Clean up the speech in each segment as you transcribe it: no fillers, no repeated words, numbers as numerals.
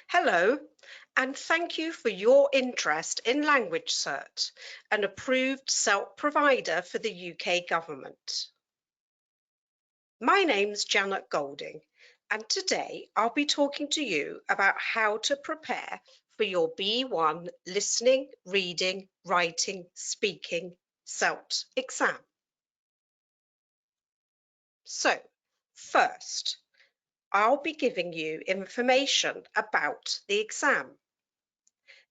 Hello, and thank you for your interest in LanguageCert, an approved SELT provider for the UK government. My name's Janet Golding, and today I'll be talking to you about how to prepare for your B1 listening, reading, writing, speaking SELT exam. So, first, I'll be giving you information about the exam.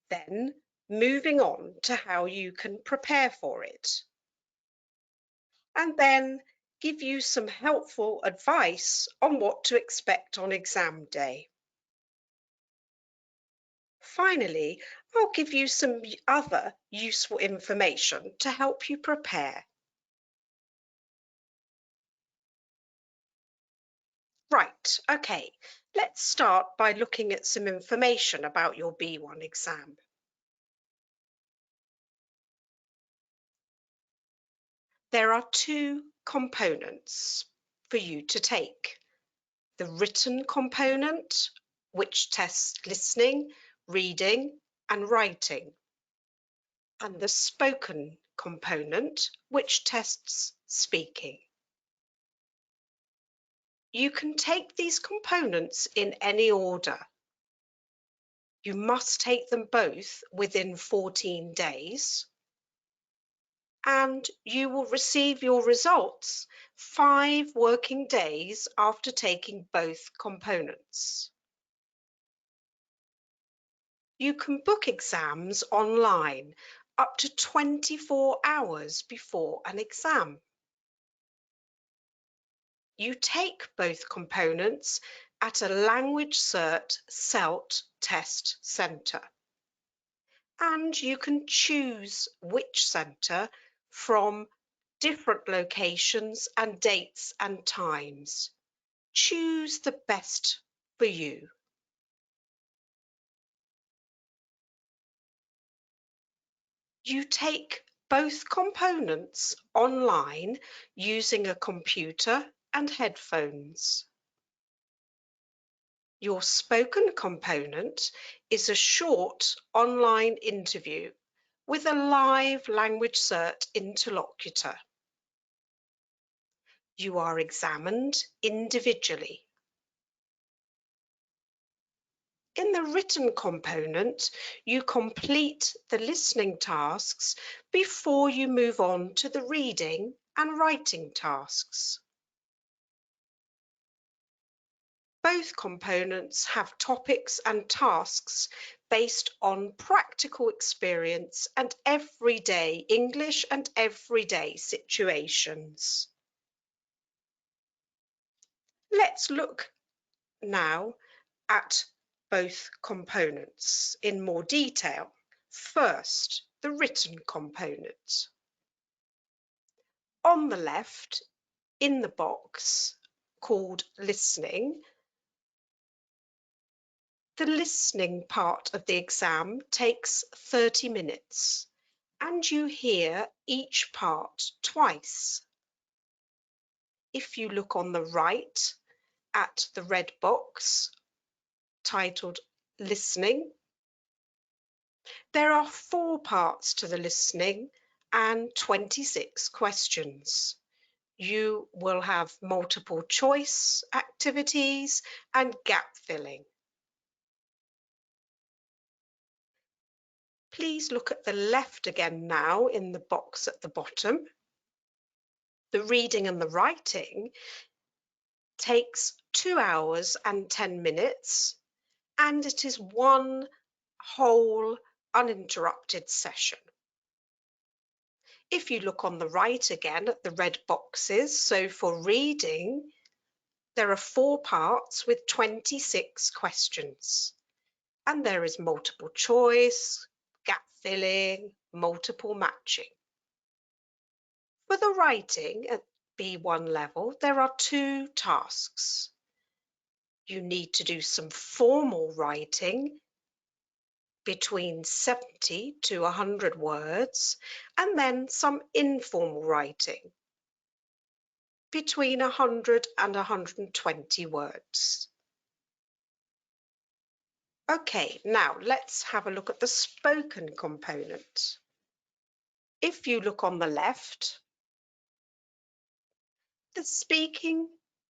Then, moving on to how you can prepare for it. And then give you some helpful advice on what to expect on exam day. Finally, I'll give you some other useful information to help you prepare. Right, okay, let's start by looking at some information about your B1 exam. There are two components for you to take. The written component, which tests listening, reading, and writing, and the spoken component, which tests speaking. You can take these components in any order. You must take them both within 14 days, and you will receive your results 5 working days after taking both components. You can book exams online up to 24 hours before an exam. You take both components at a LanguageCert SELT test centre. And you can choose which centre from different locations and dates and times. Choose the best for you. You take both components online using a computer and headphones. Your spoken component is a short online interview with a live LanguageCert interlocutor. You are examined individually. In the written component, you complete the listening tasks before you move on to the reading and writing tasks. Both components have topics and tasks based on practical experience and everyday English and everyday situations. Let's look now at both components in more detail. First, the written component. On the left, in the box called listening, the listening part of the exam takes 30 minutes, and you hear each part twice. If you look on the right at the red box titled Listening, there are 4 parts to the listening and 26 questions. You will have multiple choice activities and gap filling. Please look at the left again now in the box at the bottom. The reading and the writing takes 2 hours and 10 minutes, and it is one whole uninterrupted session. If you look on the right again at the red boxes, so for reading, there are 4 parts with 26 questions, and there is multiple choice, gap filling, multiple matching. For the writing at B1 level, there are 2 tasks. You need to do some formal writing between 70 to 100 words, and then some informal writing between 100 and 120 words. Okay, now let's have a look at the spoken component. If you look on the left, the speaking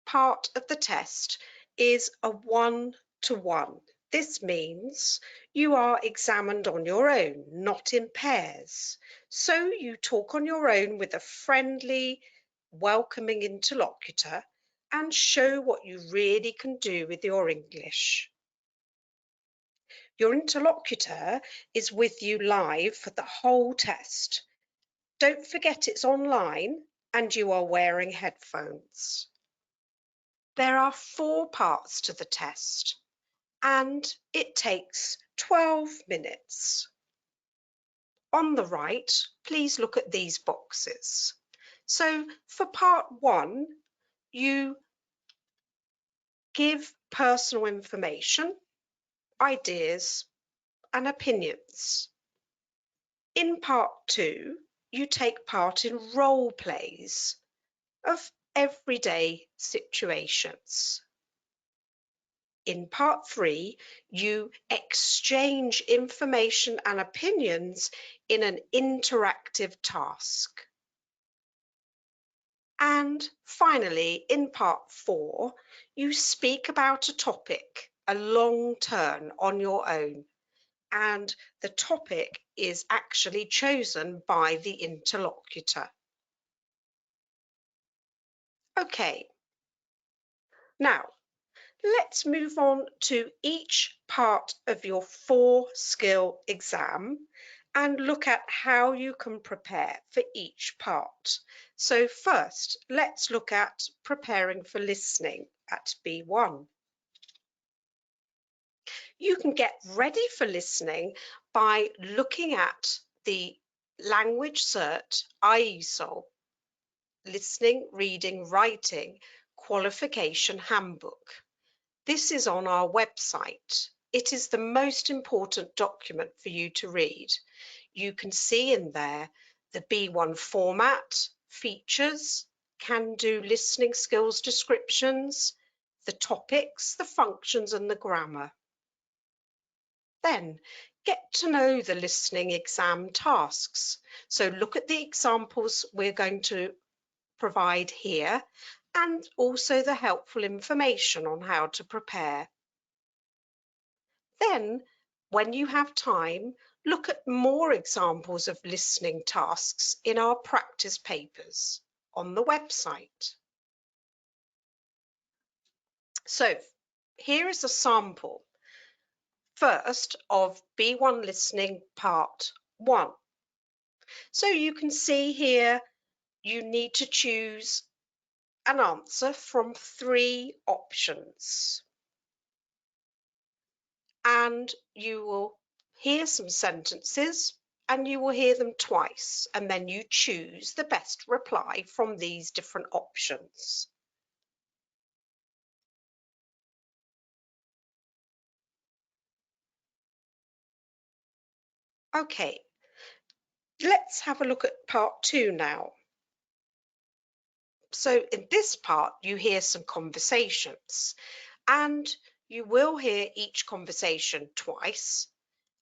part of the test is a one-to-one. This means you are examined on your own, not in pairs. So you talk on your own with a friendly, welcoming interlocutor and show what you really can do with your English. Your interlocutor is with you live for the whole test. Don't forget it's online and you are wearing headphones. There are 4 parts to the test and it takes 12 minutes. On the right, please look at these boxes. So for part 1, you give personal information, ideas and opinions. In part 2, you take part in role plays of everyday situations. In part 3, you exchange information and opinions in an interactive task. And finally, in part 4, you speak about a topic, a long turn on your own, and the topic is actually chosen by the interlocutor. Okay, now let's move on to each part of your 4-skill exam and look at how you can prepare for each part. So first, let's look at preparing for listening at B1. You can get ready for listening by looking at the LanguageCert ESOL Listening, Reading, Writing Qualification Handbook. This is on our website. It is the most important document for you to read. You can see in there the B1 format, features, can-do listening skills descriptions, the topics, the functions and the grammar. Then get to know the listening exam tasks. So look at the examples we're going to provide here and also the helpful information on how to prepare. Then, when you have time, look at more examples of listening tasks in our practice papers on the website. So, here is a sample, first of B1 Listening Part 1. So you can see here you need to choose an answer from 3 options. And you will hear some sentences and you will hear them twice, and then you choose the best reply from these different options. Okay, let's have a look at part 2 now. So in this part, you hear some conversations, and you will hear each conversation twice,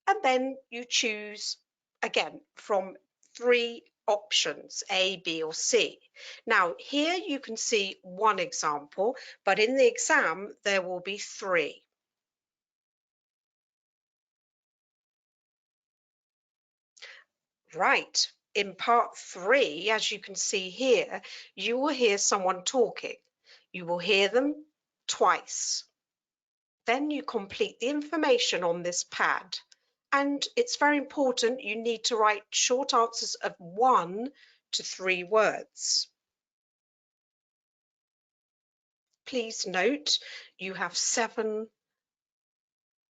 and then you choose again from 3 options, A, B or C. Now here you can see 1 example, but in the exam there will be 3. Right, in part 3, as you can see here, you will hear someone talking. You will hear them twice. Then you complete the information on this pad. And it's very important, you need to write short answers of 1 to 3 words. Please note you have 7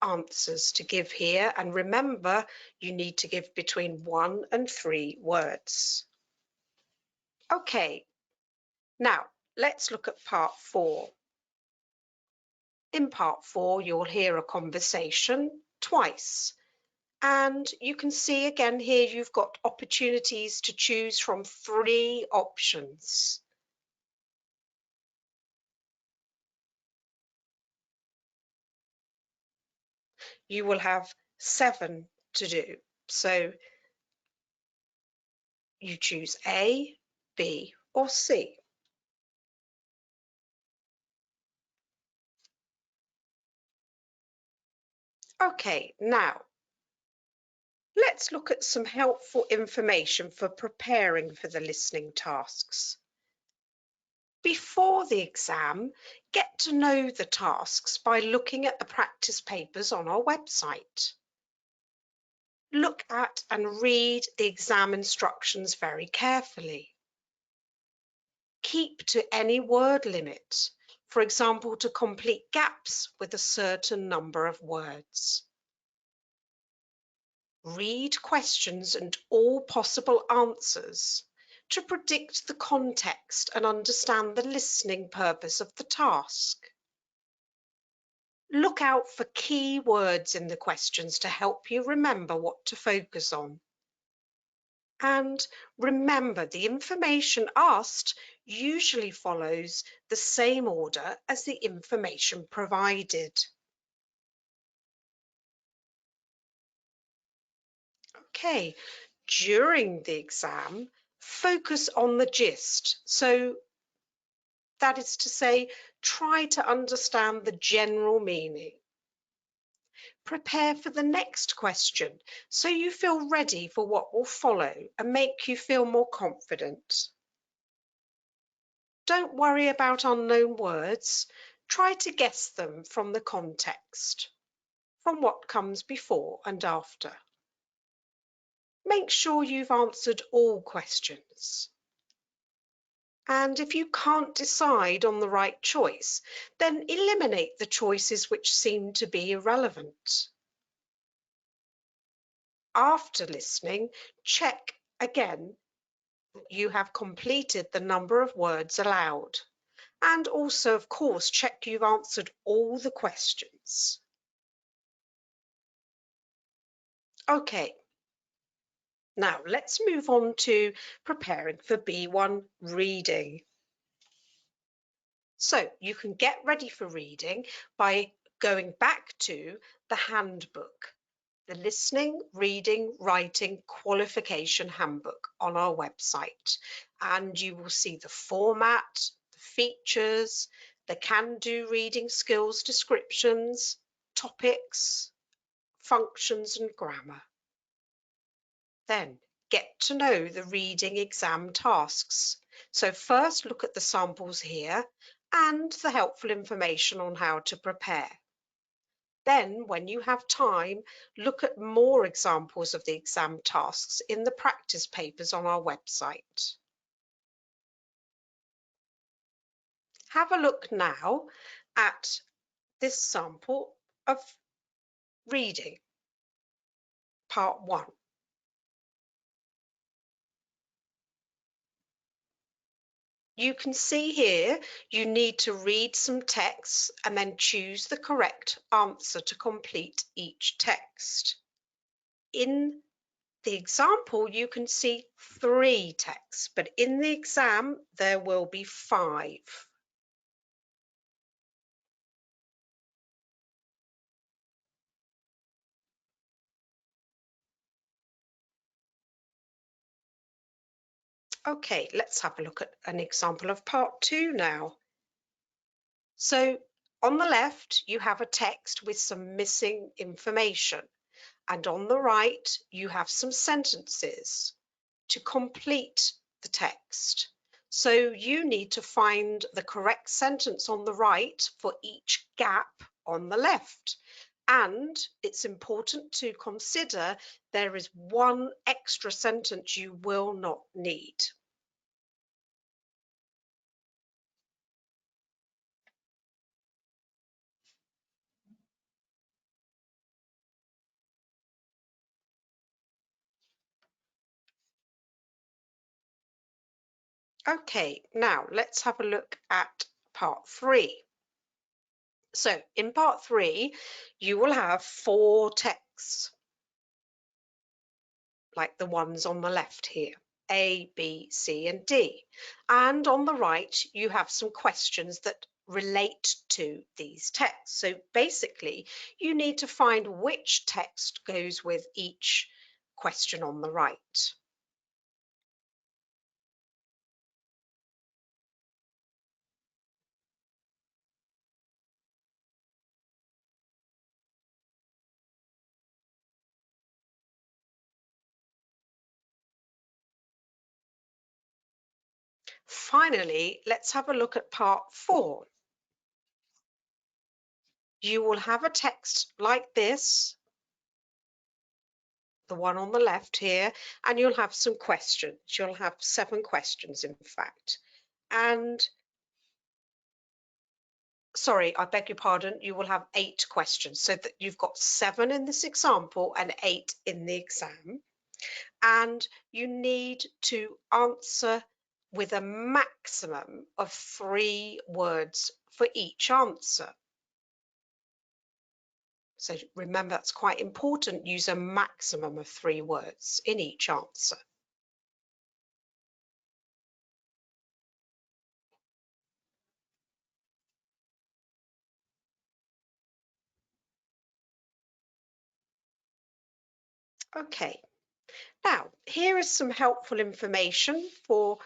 answers to give here, and remember you need to give between 1 and 3 words. Okay, now let's look at part 4. In part 4 you'll hear a conversation twice. And you can see again here you've got opportunities to choose from 3 options. you will have 7 to do. So you choose A, B, or C. Okay, now let's look at some helpful information for preparing for the listening tasks. Before the exam, get to know the tasks by looking at the practice papers on our website. Look at and read the exam instructions very carefully. Keep to any word limit, for example, to complete gaps with a certain number of words. Read questions and all possible answers to predict the context and understand the listening purpose of the task. Look out for key words in the questions to help you remember what to focus on. And remember, the information asked usually follows the same order as the information provided. Okay, during the exam, focus on the gist. So that is to say, try to understand the general meaning. Prepare for the next question so you feel ready for what will follow and make you feel more confident. Don't worry about unknown words. Try to guess them from the context, from what comes before and after. Make sure you've answered all questions. And if you can't decide on the right choice, then eliminate the choices which seem to be irrelevant. After listening, check again that you have completed the number of words allowed. And also, of course, check you've answered all the questions. Okay, now let's move on to preparing for B1 reading. So you can get ready for reading by going back to the handbook, the Listening, Reading, Writing Qualification Handbook on our website. And you will see the format, the features, the can-do reading skills descriptions, topics, functions and grammar. Then get to know the reading exam tasks. So first look at the samples here and the helpful information on how to prepare. Then, when you have time, look at more examples of the exam tasks in the practice papers on our website. Have a look now at this sample of reading, part 1. You can see here you need to read some text and then choose the correct answer to complete each text. In the example, you can see 3 texts, but in the exam, there will be 5. Okay, let's have a look at an example of part 2 now. So on the left, you have a text with some missing information, and on the right, you have some sentences to complete the text. So you need to find the correct sentence on the right for each gap on the left. And it's important to consider there is one extra sentence you will not need. Okay, now let's have a look at part 3. So in part 3, you will have 4 texts, like the ones on the left here, A, B, C, and D. And on the right, you have some questions that relate to these texts. So basically, you need to find which text goes with each question on the right. Finally, let's have a look at part 4. You will have a text like this, the one on the left here, and you'll have some questions. You'll have 7 questions, in fact. And sorry, I beg your pardon, you will have 8 questions. So that you've got 7 in this example and 8 in the exam. And you need to answer with a maximum of 3 words for each answer. So remember, that's quite important. Use a maximum of 3 words in each answer. Okay, now here is some helpful information for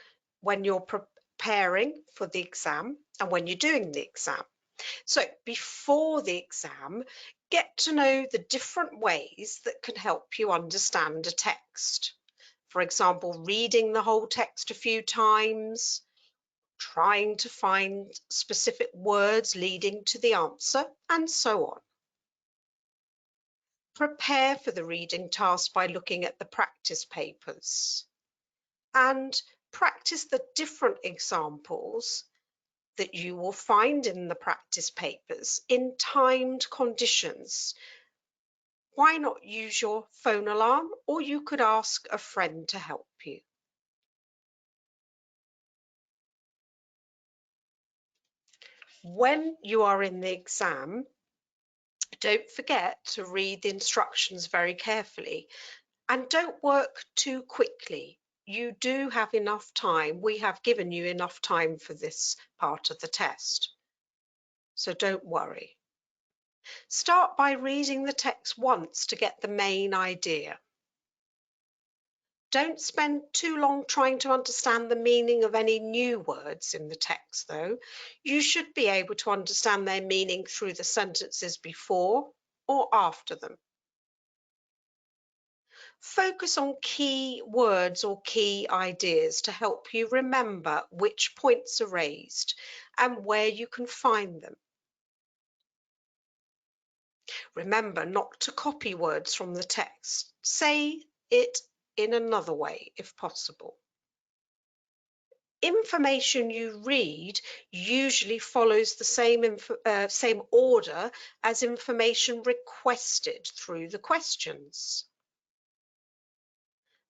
when you're preparing for the exam and when you're doing the exam. So before the exam, get to know the different ways that can help you understand a text. For example, reading the whole text a few times, trying to find specific words leading to the answer, and so on. Prepare for the reading task by looking at the practice papers and practice the different examples that you will find in the practice papers in timed conditions. Why not use your phone alarm, or you could ask a friend to help you. When you are in the exam, don't forget to read the instructions very carefully and don't work too quickly. You do have enough time. We have given you enough time for this part of the test, so don't worry. Start by reading the text once to get the main idea. Don't spend too long trying to understand the meaning of any new words in the text, though. You should be able to understand their meaning through the sentences before or after them. Focus on key words or key ideas to help you remember which points are raised and where you can find them. Remember not to copy words from the text. Say it in another way if possible. Information you read usually follows the same order as information requested through the questions.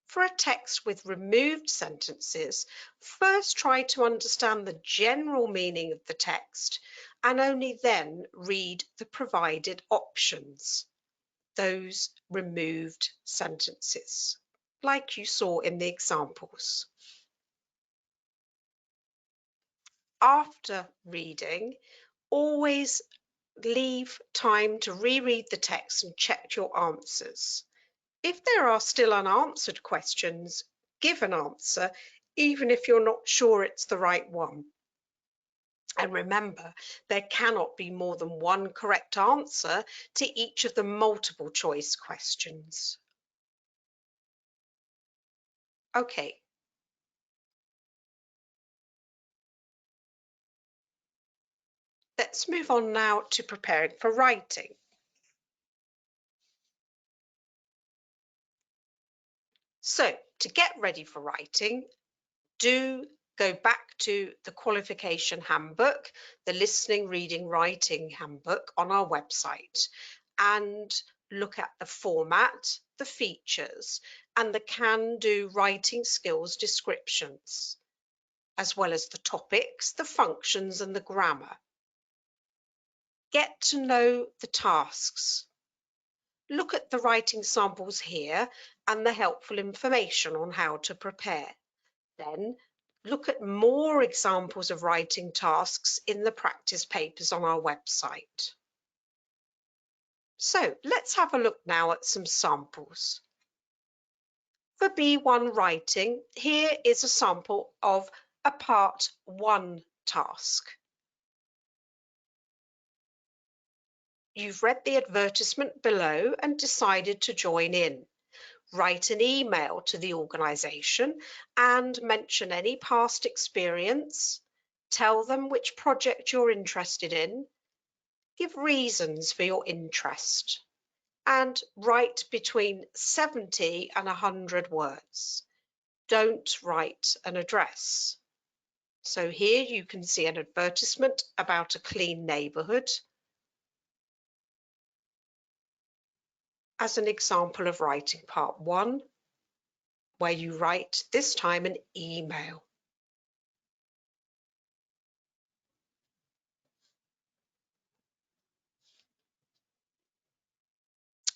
For a text with removed sentences, first try to understand the general meaning of the text and only then read the provided options, those removed sentences, like you saw in the examples. After reading, always leave time to reread the text and check your answers. If there are still unanswered questions, give an answer, even if you're not sure it's the right one. And remember, there cannot be more than one correct answer to each of the multiple choice questions. Okay. Let's move on now to preparing for writing. So, to get ready for writing, do go back to the qualification handbook, the listening, reading, writing handbook on our website, and look at the format, the features, and the can-do writing skills descriptions, as well as the topics, the functions, and the grammar. Get to know the tasks. Look at the writing samples here and the helpful information on how to prepare. Then look at more examples of writing tasks in the practice papers on our website. So let's have a look now at some samples. For B1 writing, here is a sample of a part 1 task. You've read the advertisement below and decided to join in. Write an email to the organisation and mention any past experience. Tell them which project you're interested in. Give reasons for your interest. And write between 70 and 100 words. Don't write an address. So here you can see an advertisement about a clean neighbourhood as an example of writing part 1, where you write this time an email.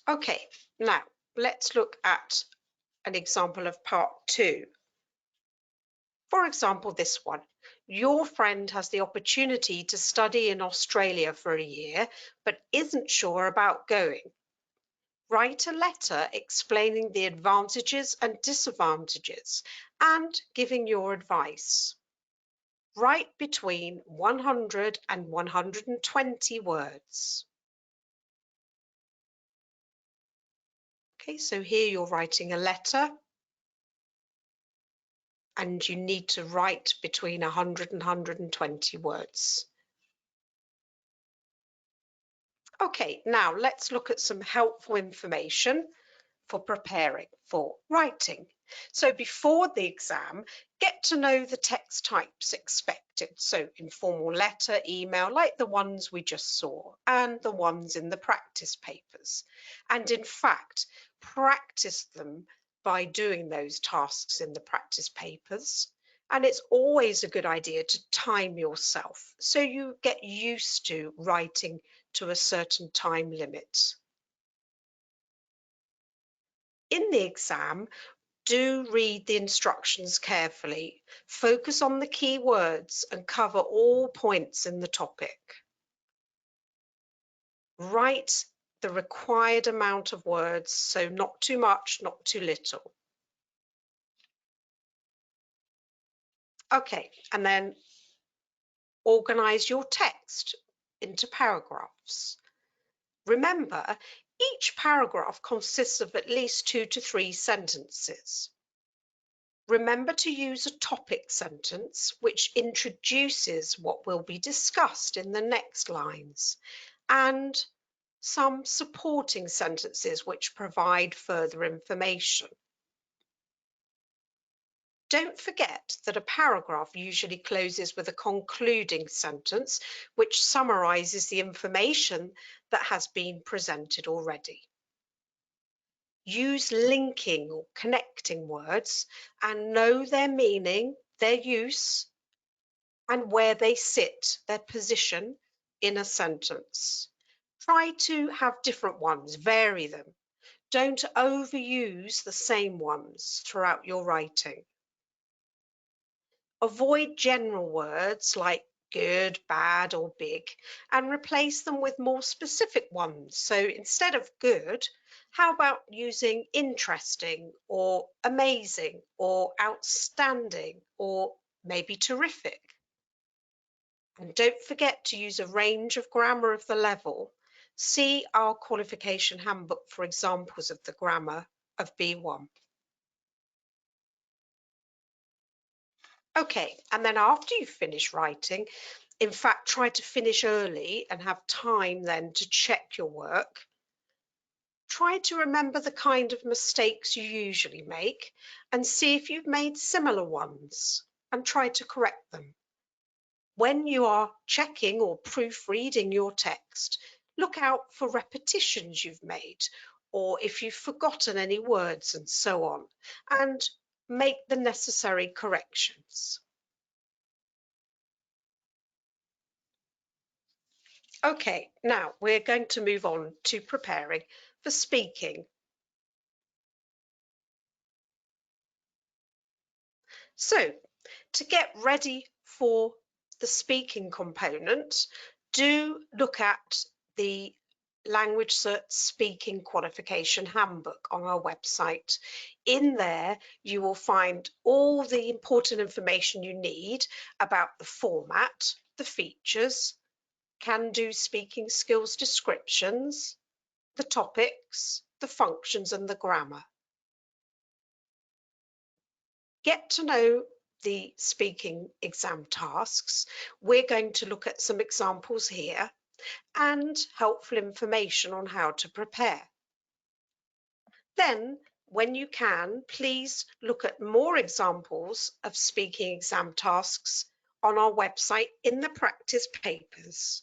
Okay, now let's look at an example of part 2. For example, this one. Your friend has the opportunity to study in Australia for a year, but isn't sure about going. Write a letter explaining the advantages and disadvantages and giving your advice. Write between 100 and 120 words. Okay, so here you're writing a letter and you need to write between 100 and 120 words. Okay, now let's look at some helpful information for preparing for writing. So before the exam, get to know the text types expected. So informal letter, email, like the ones we just saw, and the ones in the practice papers. And in fact, practice them by doing those tasks in the practice papers. And it's always a good idea to time yourself so you get used to writing to a certain time limit. In the exam, do read the instructions carefully, focus on the key words and cover all points in the topic. Write the required amount of words, so not too much, not too little. Okay, and then organise your text into paragraphs. Remember, each paragraph consists of at least 2 to 3 sentences. Remember to use a topic sentence which introduces what will be discussed in the next lines, and some supporting sentences which provide further information. Don't forget that a paragraph usually closes with a concluding sentence which summarises the information that has been presented already. Use linking or connecting words and know their meaning, their use, and where they sit, their position in a sentence. Try to have different ones, vary them. Don't overuse the same ones throughout your writing. Avoid general words like good, bad, or big, and replace them with more specific ones. So instead of good, how about using interesting or amazing or outstanding or maybe terrific? And don't forget to use a range of grammar of the level. See our qualification handbook for examples of the grammar of B1. Okay, and then after you finish writing, in fact, try to finish early and have time then to check your work. Try to remember the kind of mistakes you usually make and see if you've made similar ones and try to correct them. When you are checking or proofreading your text, look out for repetitions you've made or if you've forgotten any words and so on, and make the necessary corrections. Okay, now we're going to move on to preparing for speaking. So, To get ready for the speaking component, do look at the LanguageCert Speaking Qualification Handbook on our website. In there, you will find all the important information you need about the format, the features, can-do speaking skills descriptions, the topics, the functions, and the grammar. Get to know the speaking exam tasks. We're going to look at some examples here and helpful information on how to prepare. Then, when you can, please look at more examples of speaking exam tasks on our website in the practice papers.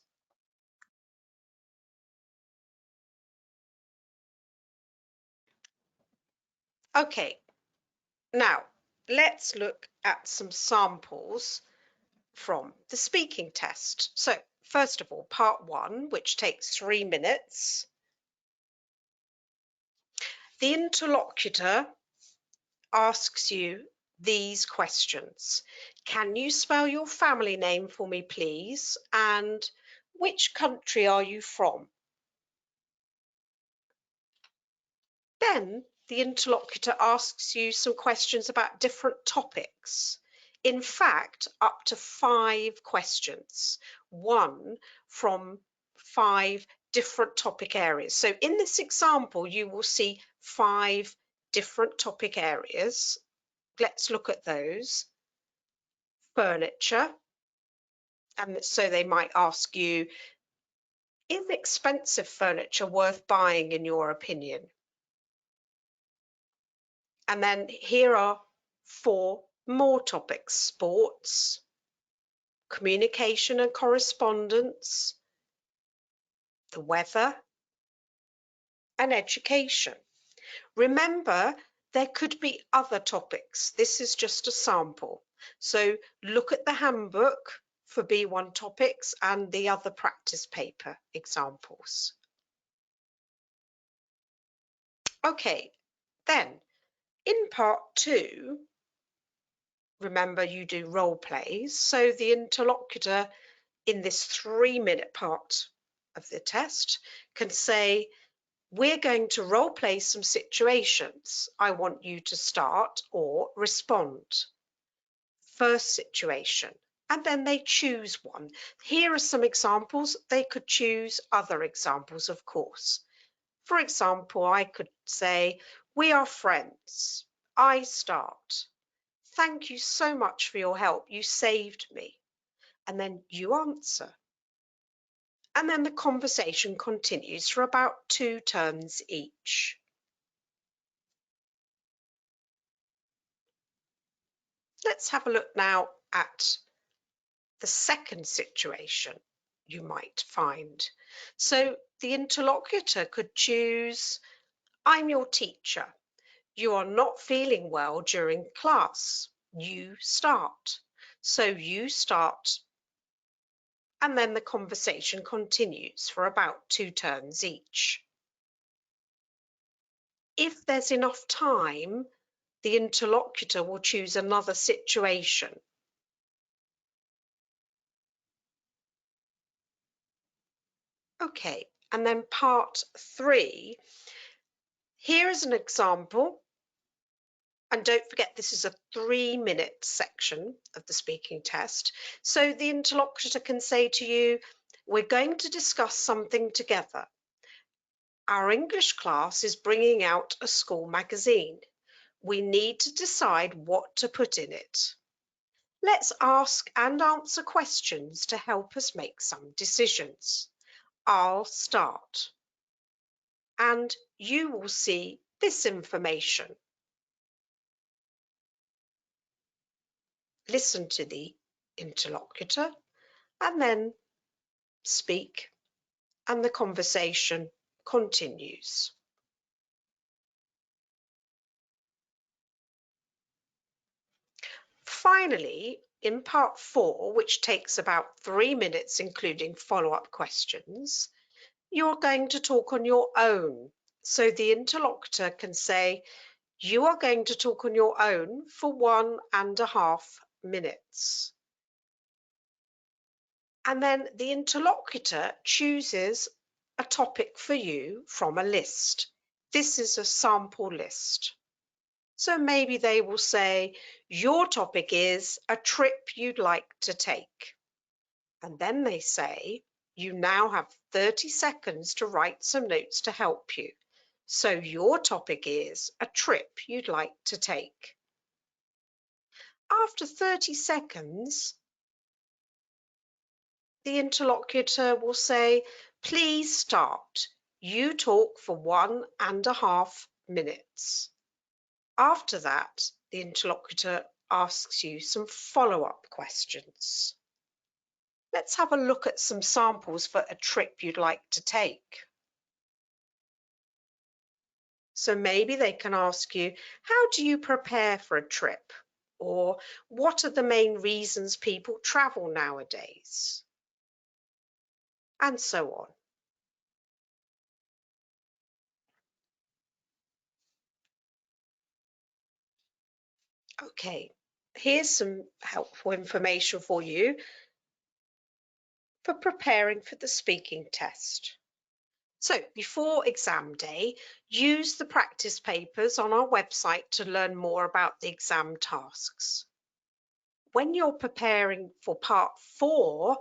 Okay, now let's look at some samples from the speaking test. So first of all, part 1, which takes 3 minutes. The interlocutor asks you these questions. Can you spell your family name for me, please? And which country are you from? Then the interlocutor asks you some questions about different topics. In fact, up to 5 questions, one from 5 different topic areas. So in this example, you will see 5 different topic areas. Let's look at those. Furniture, and so they might ask you, is expensive furniture worth buying in your opinion? And then here are 4 more topics: sports, communication and correspondence, the weather, and education. Remember, there could be other topics. This is just a sample. So look at the handbook for B1 topics and the other practice paper examples. Okay, then in part 2, remember you do role plays. So the interlocutor in this 3-minute part of the test can say, we're going to role play some situations. I want you to start or respond. First situation, and then they choose one. Here are some examples. They could choose other examples, of course. For example, I could say, we are friends. I start. Thank you so much for your help. You saved me. And then you answer. And then the conversation continues for about 2 turns each. Let's have a look now at the second situation you might find. So the interlocutor could choose, I'm your teacher. You are not feeling well during class. You start. So you start, and then the conversation continues for about 2 turns each. If there's enough time, the interlocutor will choose another situation. Okay, and then part 3. Here is an example. And don't forget, this is a 3-minute section of the speaking test. So the interlocutor can say to you, we're going to discuss something together. Our English class is bringing out a school magazine. We need to decide what to put in it. Let's ask and answer questions to help us make some decisions. I'll start. And you will see this information. Listen to the interlocutor and then speak, and the conversation continues. Finally, in part 4, which takes about 3 minutes, including follow-up questions, you're going to talk on your own. So the interlocutor can say, you are going to talk on your own for 1.5 minutes. And then the interlocutor chooses a topic for you from a list. This is a sample list. So maybe they will say, your topic is a trip you'd like to take. And then they say, you now have 30 seconds to write some notes to help you. So your topic is a trip you'd like to take. After 30 seconds, the interlocutor will say, please start. You talk for 1.5 minutes. After that, the interlocutor asks you some follow-up questions. Let's have a look at some samples for a trip you'd like to take. So maybe they can ask you, how do you prepare for a trip? Or what are the main reasons people travel nowadays? And so on. Okay, here's some helpful information for you for preparing for the speaking test. So before exam day, use the practice papers on our website to learn more about the exam tasks. When you're preparing for part 4,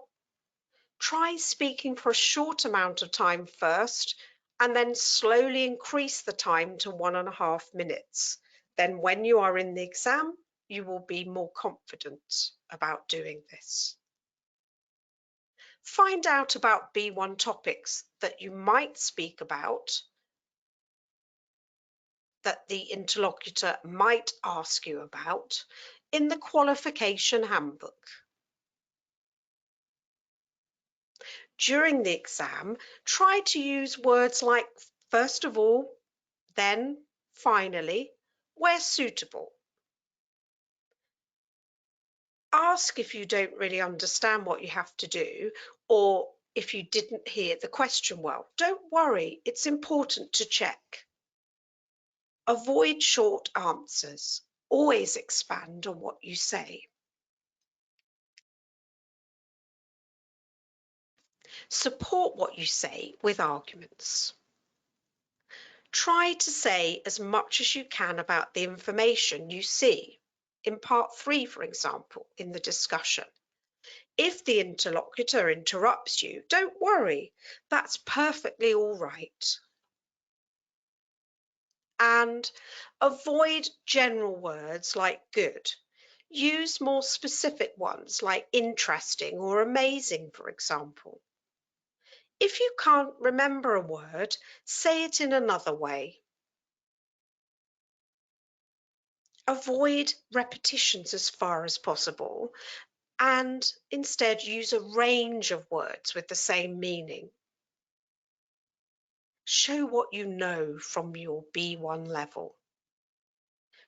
try speaking for a short amount of time first, and then slowly increase the time to 1.5 minutes. Then when you are in the exam, you will be more confident about doing this. Find out about B1 topics that you might speak about, that the interlocutor might ask you about, in the qualification handbook. During the exam, try to use words like first of all, then, finally, where suitable. Ask if you don't really understand what you have to do, or if you didn't hear the question well. Don't worry, it's important to check. Avoid short answers. Always expand on what you say. Support what you say with arguments. Try to say as much as you can about the information you see. In part 3, for example, in the discussion. If the interlocutor interrupts you, don't worry, that's perfectly all right. And avoid general words like good. Use more specific ones like interesting or amazing, for example. If you can't remember a word, say it in another way. Avoid repetitions as far as possible and instead use a range of words with the same meaning. Show what you know from your B1 level.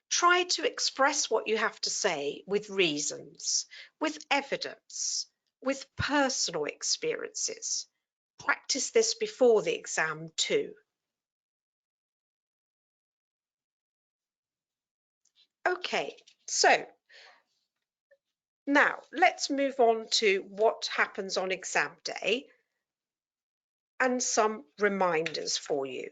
Try to express what you have to say with reasons, with evidence, with personal experiences. Practice this before the exam too. Okay, so now let's move on to what happens on exam day and some reminders for you.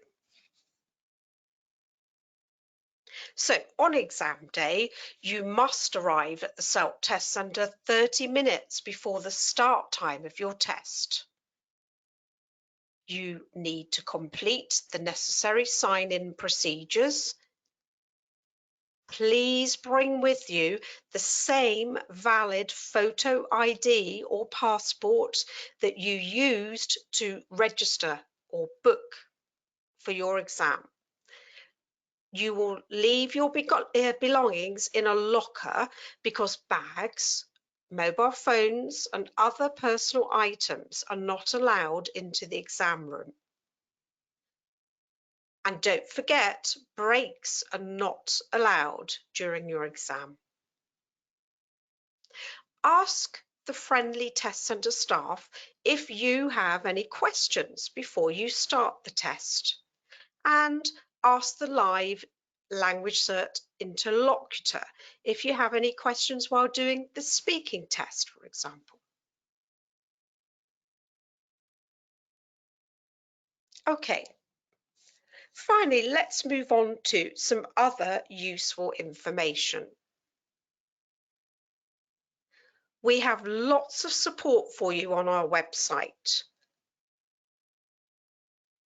So on exam day, you must arrive at the SELT test centre 30 minutes before the start time of your test. You need to complete the necessary sign-in procedures. Please bring with you the same valid photo ID or passport that you used to register or book for your exam. You will leave your belongings in a locker because bags, mobile phones and other personal items are not allowed into the exam room. And don't forget, breaks are not allowed during your exam. Ask the friendly test centre staff if you have any questions before you start the test, and ask the live LanguageCert Interlocutor if you have any questions while doing the speaking test, for example. Okay, finally, let's move on to some other useful information. We have lots of support for you on our website.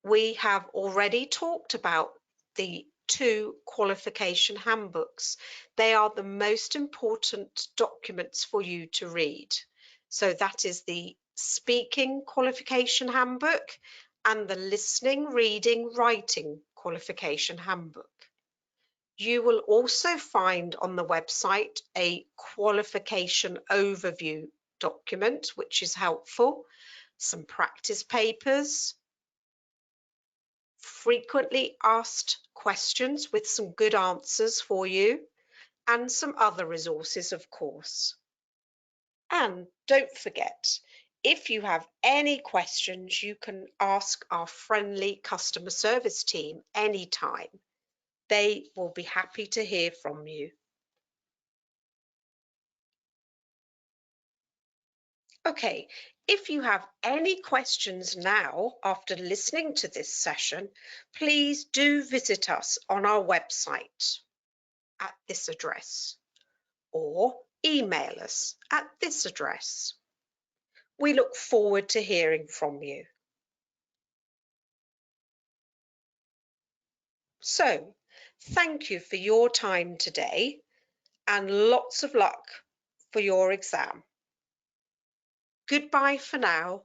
We have already talked about the 2 qualification handbooks. They are the most important documents for you to read. So that is the Speaking Qualification Handbook and the Listening, Reading, Writing Qualification Handbook. You will also find on the website a qualification overview document, which is helpful, some practice papers, frequently asked questions with some good answers for you, and some other resources, of course. And don't forget, if you have any questions, you can ask our friendly customer service team anytime. They will be happy to hear from you. Okay, if you have any questions now after listening to this session, please do visit us on our website at this address or email us at this address. We look forward to hearing from you. So, thank you for your time today and lots of luck for your exam. Goodbye for now.